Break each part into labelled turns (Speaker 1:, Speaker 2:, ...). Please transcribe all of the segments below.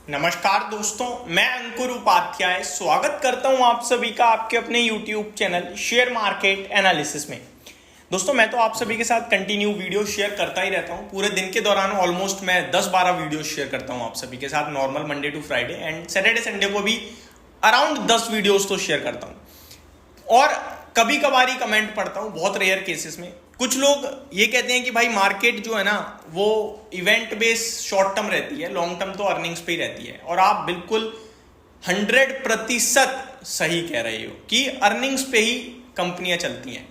Speaker 1: नमस्कार दोस्तों, मैं अंकुर उपाध्याय स्वागत करता हूं आप सभी का आपके अपने YouTube channel share market analysis में। दोस्तों, मैं तो आप सभी के साथ कंटिन्यू वीडियो शेयर करता ही रहता हूं। पूरे दिन के दौरान ऑलमोस्ट मैं 10-12 वीडियो शेयर करता हूं आप सभी के साथ, normal Monday to Friday and Saturday Sunday को भी अराउंड 10 वीडियोस तो शेयर करता हूं। और कभी कभार कमेंट पढ़ता हूं, बहुत रेयर केसेस में। कुछ लोग ये कहते हैं कि भाई मार्केट जो है ना वो इवेंट बेस शॉर्ट टर्म रहती है, लॉन्ग टर्म तो अर्निंग्स पे ही रहती है। और आप बिल्कुल 100% सही कह रहे हो कि अर्निंग्स पे ही कंपनियां चलती हैं।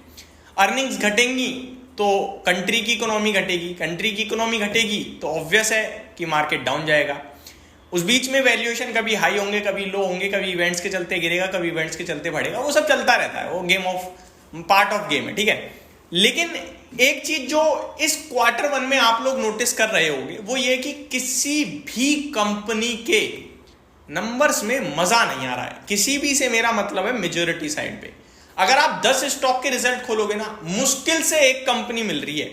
Speaker 1: अर्निंग्स घटेंगी तो कंट्री की इकोनॉमी घटेगी, कंट्री की इकोनॉमी घटेगी तो ऑब्वियस है कि मार्केट डाउन जाएगा। उस बीच में वैल्यूएशन कभी हाई होंगे, कभी लो होंगे, कभी इवेंट्स के चलते गिरेगा, कभी इवेंट्स के चलते बढ़ेगा। वो सब चलता रहता है, वो game of part of game है, ठीक है। लेकिन एक चीज जो इस क्वार्टर 1 में आप लोग नोटिस कर रहे होंगे वो ये कि किसी भी कंपनी के नंबर्स में मजा नहीं आ रहा है। किसी भी से मेरा मतलब है मेजॉरिटी साइड पे। अगर आप 10 स्टॉक के रिजल्ट खोलोगे ना, मुश्किल से एक कंपनी मिल रही है,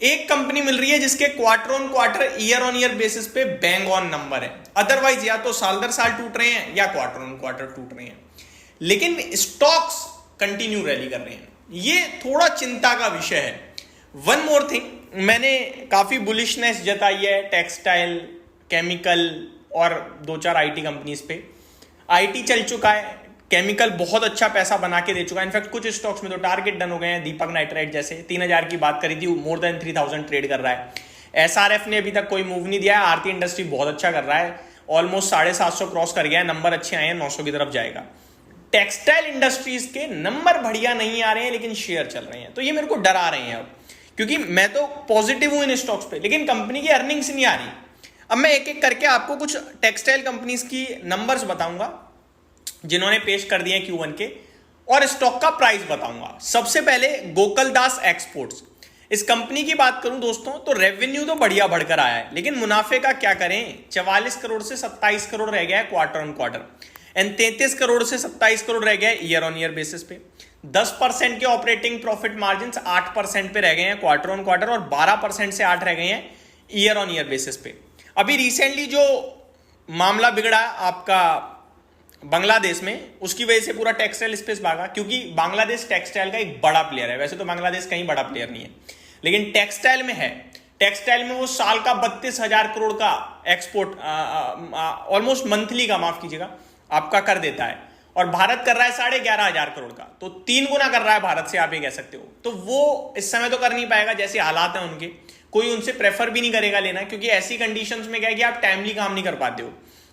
Speaker 1: एक कंपनी मिल रही है जिसके quarter on quarter, year on year basis पे बैंग ऑन नंबर है। अदरवाइज या तो साल दर साल टूट रहे हैं या क्वार्टर ऑन क्वार्टर टूट रहे हैं। लेकिन स्टॉक्स कंटिन्यू रैली कर रहे हैं, ये थोड़ा चिंता का विषय है। वन मोर थिंग, मैंने काफी बुलिशनेस जताई है टेक्सटाइल, केमिकल और 2-4 आईटी कंपनीज पे। आईटी चल चुका है, केमिकल बहुत अच्छा पैसा बना के दे चुका है। इनफैक्ट कुछ स्टॉक्स में तो टारगेट डन हो गए हैं। दीपक नाइट्राइट जैसे 3000 की बात करी थी, मोर देन 3000 ट्रेड कर रहा है। एसआरएफ ने अभी तक कोई मूव नहीं दिया है। आरती इंडस्ट्री बहुत अच्छा कर रहा है, ऑलमोस्ट 750 क्रॉस कर गया है, नंबर अच्छे आए हैं, 900 की तरफ जाएगा। टेक्सटाइल इंडस्ट्रीज के नंबर बढ़िया नहीं आ रहे हैं लेकिन शेयर चल रहे हैं, तो ये मेरे को डरा रहे हैं अब, क्योंकि मैं तो पॉजिटिव हूं इन स्टॉक्स पे, लेकिन कंपनी की अर्निंग्स नहीं आ रही। अब मैं एक एक करके आपको कुछ टेक्सटाइल कंपनीज की नंबर्स बताऊंगा जिन्होंने पेश कर दिए Q1 के, और स्टॉक का प्राइस बताऊंगा। सबसे पहले गोकुलदास एक्सपोर्ट्स। इस कंपनी की बात करूं दोस्तों तो रेवेन्यू तो बढ़िया बढ़कर आया है, लेकिन मुनाफे का क्या करें। 44 करोड़ से 27 करोड़ रह गया है quarter on quarter, and 33 crore से 27 करोड़ रह गया ईयर ऑन ईयर बेसिस पे। 10% के ऑपरेटिंग प्रॉफिट मार्जिन 8% पे रह गए हैं क्वार्टर ऑन क्वार्टर, और 12% से 8 रह गए हैं ईयर ऑन ईयर बेसिस पे। अभी रिसेंटली जो मामला बिगड़ा आपका बांग्लादेश में, उसकी वजह से पूरा टेक्सटाइल स्पेस भागा, क्योंकि बांग्लादेश टेक्सटाइल का एक बड़ा प्लेयर है। वैसे तो बांग्लादेश कहीं बड़ा प्लेयर नहीं है, लेकिन टेक्सटाइल में है। टेक्सटाइल में वो साल का 32,000 करोड़ का एक्सपोर्ट, ऑलमोस्ट मंथली का, माफ कीजिएगा, आपका कर देता है। और भारत कर रहा है 11,500 करोड़ का, तो 3 गुना कर रहा है भारत से, आप ये कह सकते हो। तो वो इस समय तो कर नहीं पाएगा, जैसे हालात हैं उनके, कोई उनसे प्रेफर भी नहीं करेगा लेना, क्योंकि ऐसी कंडीशंस में क्या है कि आप टाइमली काम नहीं कर पाते हो,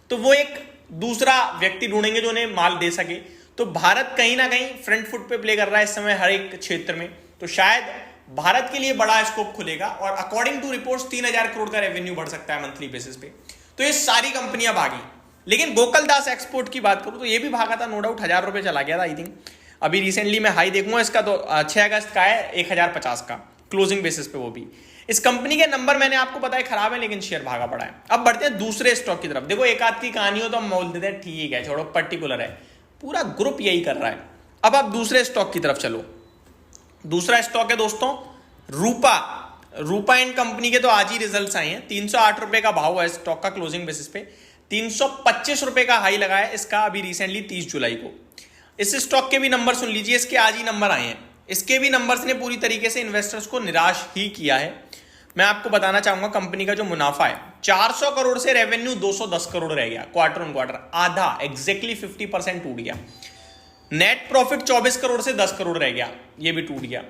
Speaker 1: तो वो एक दूसरा व्यक्ति ढूंढेंगे जो उन्हें माल दे सके। तो भारत कहीं ना कहीं फ्रंट फुट पे प्ले कर रहा है इस समय हर एक क्षेत्र में, तो शायद भारत के लिए बड़ा स्कोप खुलेगा, और अकॉर्डिंग टू रिपोर्ट्स 3,000 करोड़ का रेवेन्यू बढ़ सकता है मंथली बेसिस पे। तो ये सारी कंपनियां भागी। लेकिन गोकुलदास एक्सपोर्ट की बात करूं तो ये भी भागा था, नो डाउट। 1000 रुपए चला गया था आई थिंक। अभी रिसेंटली मैं हाई देखूंगा इसका, तो 6 अगस्त का है, 1050 का क्लोजिंग बेसिस पे। वो भी इस कंपनी के नंबर मैंने आपको बताया खराब है, लेकिन शेयर भागा पड़ा है। अब बढ़ते हैं दूसरे स्टॉक की तरफ। देखो, एक आध की कहानी हो तो हम बोल देते हैं ठीक है, छोड़ो, पर्टिकुलर है, पूरा ग्रुप यही कर रहा है। अब आप दूसरे स्टॉक की तरफ चलो। दूसरा स्टॉक है दोस्तों रूपा। रूपा एंड कंपनी के तो आज ही रिजल्ट्स आए हैं। 308 रुपए का भाव है स्टॉक का क्लोजिंग बेसिस पे। 325 रुपए का हाई लगा है इसका अभी रिसेंटली 30 जुलाई को। इस स्टॉक के भी नंबर सुन लीजिए, इसके आज ही नंबर आए हैं। इसके भी नंबर्स ने पूरी तरीके से इन्वेस्टर्स को निराश ही किया है। मैं आपको बताना चाहूंगा कंपनी का जो मुनाफा है, 400 करोड़ से रेवेन्यू 210 करोड़ रह गया क्वार्टर ऑन क्वार्टर, आधा, एग्जैक्टली 50% टूट गया। नेट प्रॉफिट 24 करोड़ से 10 करोड़ रह गया, ये भी टूट गया।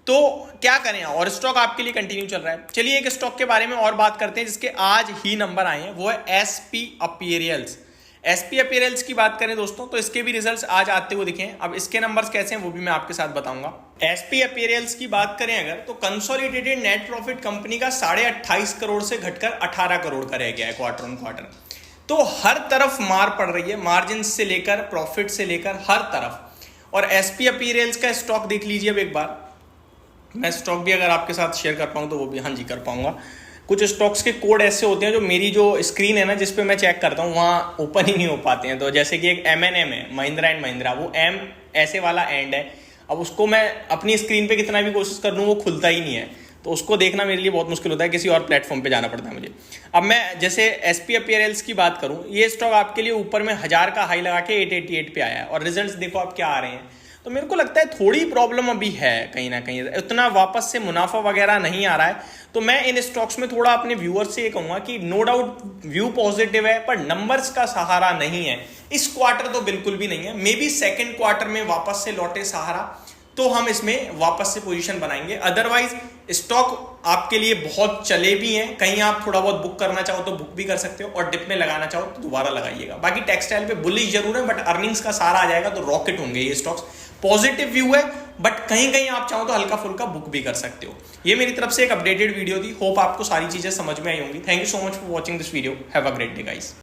Speaker 1: तो क्या करें, और स्टॉक आपके लिए कंटिन्यू चल रहा है। चलिए एक स्टॉक के बारे में और बात करते हैं जिसके आज ही नंबर आए हैं, वो है एसपी अपीयरल्स। एसपी अपीयरल्स की बात करें दोस्तों तो इसके भी रिजल्ट्स आज आते हुए दिखे हैं। अब इसके नंबर्स कैसे हैं वो भी मैं आपके साथ बताऊंगा। एसपी अपीयरल्स की बात करें अगर, तो कंसोलिडेटेड नेट प्रॉफिट कंपनी का 28.5 करोड़ से घटकर 18 करोड़ का रह गया है क्वार्टर ऑन क्वार्टर। तो हर तरफ मार पड़ रही है, मार्जिन से लेकर प्रॉफिट से लेकर हर तरफ। और एसपी अपीयरल्स का स्टॉक देख लीजिए अब एक बार। मैं स्टॉक भी अगर आपके साथ शेयर कर पाऊँ तो वो भी हाँ जी कर पाऊंगा। कुछ स्टॉक्स के कोड ऐसे होते हैं जो मेरी जो स्क्रीन है ना जिस पे मैं चेक करता हूँ वहाँ ओपन ही नहीं हो पाते हैं। तो जैसे कि एक M&M है, महिंद्रा एंड महिंद्रा, वो M ऐसे वाला एंड है। अब उसको मैं अपनी स्क्रीन पे कितना भी कोशिश कर लूँ वो खुलता ही नहीं है। तो उसको देखना मेरे लिए बहुत मुश्किल होता है, किसी और प्लेटफॉर्म पे जाना पड़ता है मुझे। अब मैं जैसे एसपी अपीयरेंस की बात करूं, ये स्टॉक आपके लिए ऊपर में 1000 का हाई लगा के 888 पे आया है और रिजल्ट्स देखो आप क्या आ रहे हैं। तो मेरे को लगता है थोड़ी प्रॉब्लम अभी है कहीं ना कहीं, उतना वापस से मुनाफा वगैरह नहीं आ रहा है। तो मैं इन स्टॉक्स में थोड़ा अपने व्यूअर्स से ये कहूंगा कि नो डाउट व्यू पॉजिटिव है, पर नंबर्स का सहारा नहीं है इस क्वार्टर, तो बिल्कुल भी नहीं है। मे बी सेकेंड क्वार्टर में वापस से लौटे सहारा तो हम इसमें वापस से पोजीशन बनाएंगे। अदरवाइज स्टॉक आपके लिए बहुत चले भी हैं, कहीं आप थोड़ा बहुत बुक करना चाहो तो बुक भी कर सकते हो, और डिप में लगाना चाहो तो दोबारा लगाइएगा। बाकी टेक्सटाइल पे बुलिश जरूर है, बट अर्निंग्स का सारा आ जाएगा तो रॉकेट होंगे ये स्टॉक्स। पॉजिटिव व्यू है, बट कहीं कहीं आप चाहो तो हल्का फुल्का बुक भी कर सकते हो। ये मेरी तरफ से एक अपडेटेड वीडियो थी, होप आपको सारी चीजें समझ में आई होंगी। Thank you so much for watching this video, have a great day guys.